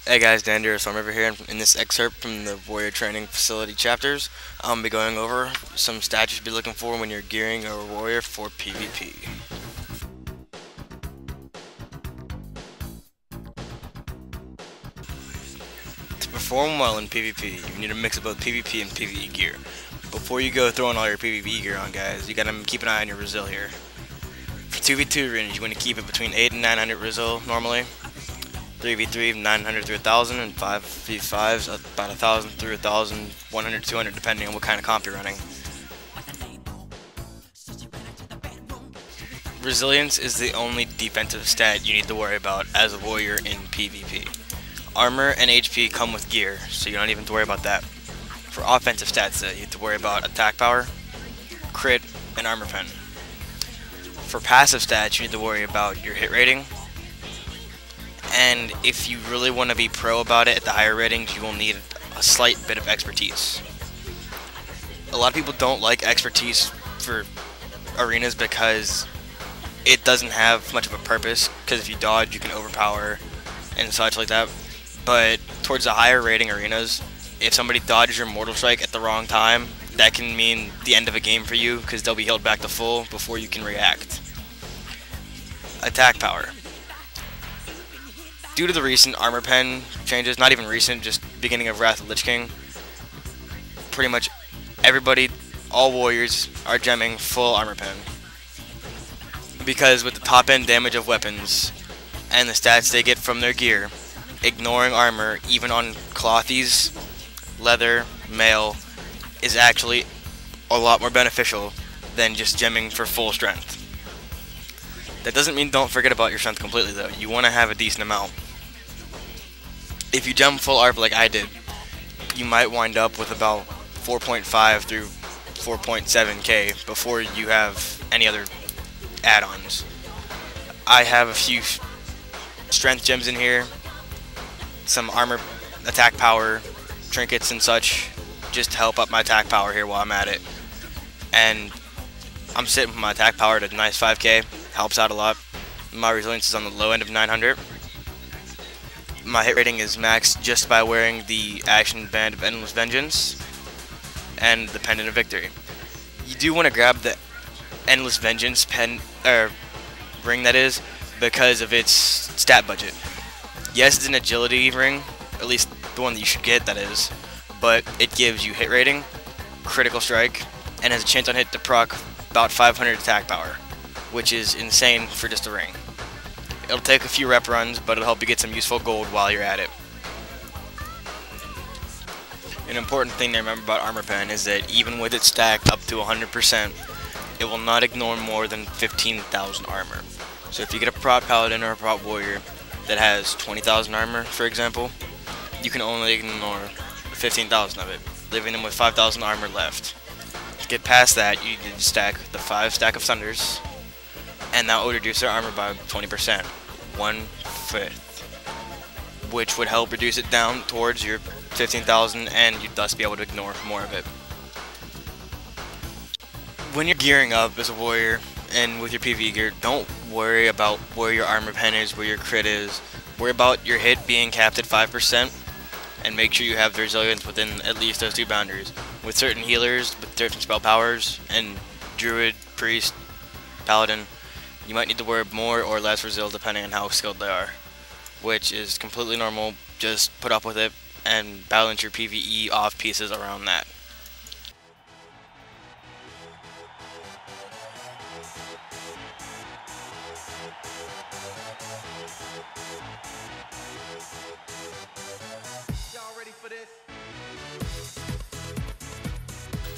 Hey guys, Dandira Stormreaver here. In this excerpt from the Warrior Training Facility chapters, I'm going to be going over some stats you should be looking for when you're gearing a warrior for PvP. To perform well in PvP, you need a mix of both PvP and PvE gear. Before you go throwing all your PvP gear on, guys, you got to keep an eye on your Resil here. For 2v2 range, you want to keep it between 8 and 900 Resil normally. 3v3 900 through 1000, and 5v5s about 1000 through 1000, 100 200 depending on what kind of comp you're running. Resilience is the only defensive stat you need to worry about as a warrior in PvP. Armor and HP come with gear, so you don't even have to worry about that. For offensive stats, you have to worry about attack power, crit, and armor pen. For passive stats, you need to worry about your hit rating. And if you really want to be pro about it at the higher ratings, you will need a slight bit of expertise. A lot of people don't like expertise for arenas because it doesn't have much of a purpose, because if you dodge you can overpower and such like that. But towards the higher rating arenas, if somebody dodges your Mortal Strike at the wrong time, that can mean the end of a game for you, because they'll be healed back to full before you can react. Attack power. Due to the recent armor pen changes, not even recent, just beginning of Wrath of Lich King, pretty much everybody, all warriors, are gemming full armor pen. Because with the top end damage of weapons and the stats they get from their gear, ignoring armor, even on clothies, leather, mail, is actually a lot more beneficial than just gemming for full strength. That doesn't mean don't forget about your strength completely though. You want to have a decent amount. If you gem full ARP like I did, you might wind up with about 4.5 through 4.7k before you have any other add-ons. I have a few strength gems in here, some armor, attack power, trinkets and such, just to help up my attack power here while I'm at it. And I'm sitting with my attack power at a nice 5k, helps out a lot. My resilience is on the low end of 900. My hit rating is maxed just by wearing the Action Band of Endless Vengeance and the Pendant of Victory. You do want to grab the Endless Vengeance ring, that is, because of its stat budget. Yes, it's an agility ring, at least the one that you should get, that is, but it gives you hit rating, critical strike, and has a chance on hit to proc about 500 attack power, which is insane for just a ring. It'll take a few rep runs, but it'll help you get some useful gold while you're at it. An important thing to remember about Armor Pen is that even with it stacked up to 100%, it will not ignore more than 15,000 armor. So if you get a prot paladin or a prot warrior that has 20,000 armor, for example, you can only ignore 15,000 of it, leaving them with 5,000 armor left. To get past that, you need to stack the 5 stack of Thunders, and that would reduce their armor by 20%, 1/5, which would help reduce it down towards your 15,000, and you'd thus be able to ignore more of it. When you're gearing up as a warrior and with your PvE gear, don't worry about where your armor pen is, where your crit is. Worry about your hit being capped at 5%, and make sure you have the resilience within at least those 2 boundaries. With certain healers, with certain spell powers, and druid, priest, paladin, you might need to wear more or less resil depending on how skilled they are, which is completely normal. Just put up with it and balance your PvE off pieces around that.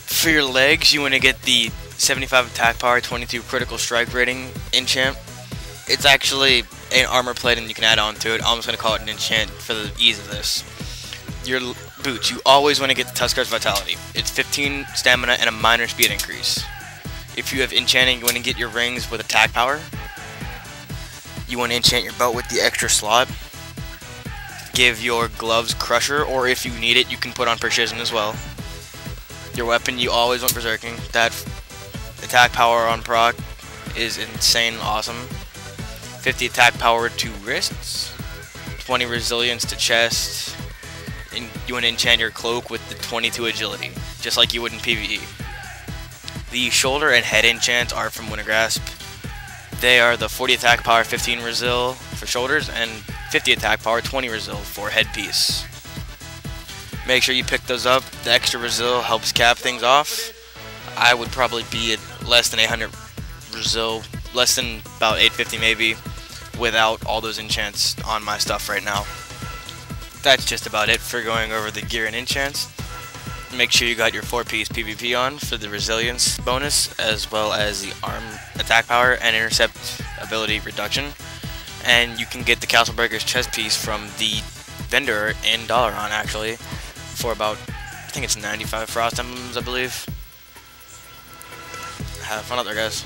For your legs, you want to get the 75 attack power, 22 critical strike rating enchant. It's actually an armor plate and you can add on to it. I'm just going to call it an enchant for the ease of this. Your boots, you always want to get the Tuskar's Vitality. It's 15 stamina and a minor speed increase. If you have enchanting, you want to get your rings with attack power. You want to enchant your belt with the extra slot. Give your gloves Crusher, or if you need it, you can put on Precision as well. Your weapon, you always want Berserking. That attack power on proc is insane awesome. 50 attack power to wrists, 20 resilience to chest, and you want to enchant your cloak with the 22 agility, just like you would in PvE. The shoulder and head enchants are from Wintergrasp. They are the 40 attack power, 15 resil for shoulders, and 50 attack power, 20 resil for headpiece. Make sure you pick those up. The extra resil helps cap things off. I would probably be at less than 800 resil, less than about 850 maybe, without all those enchants on my stuff right now. That's just about it for going over the gear and enchants. Make sure you got your 4-piece PvP on for the resilience bonus, as well as the arm attack power and intercept ability reduction. And you can get the Castle Breaker's chest piece from the vendor in Dalaran actually for about, I think it's 95 Frost Emblems, I believe. Have fun out there, guys.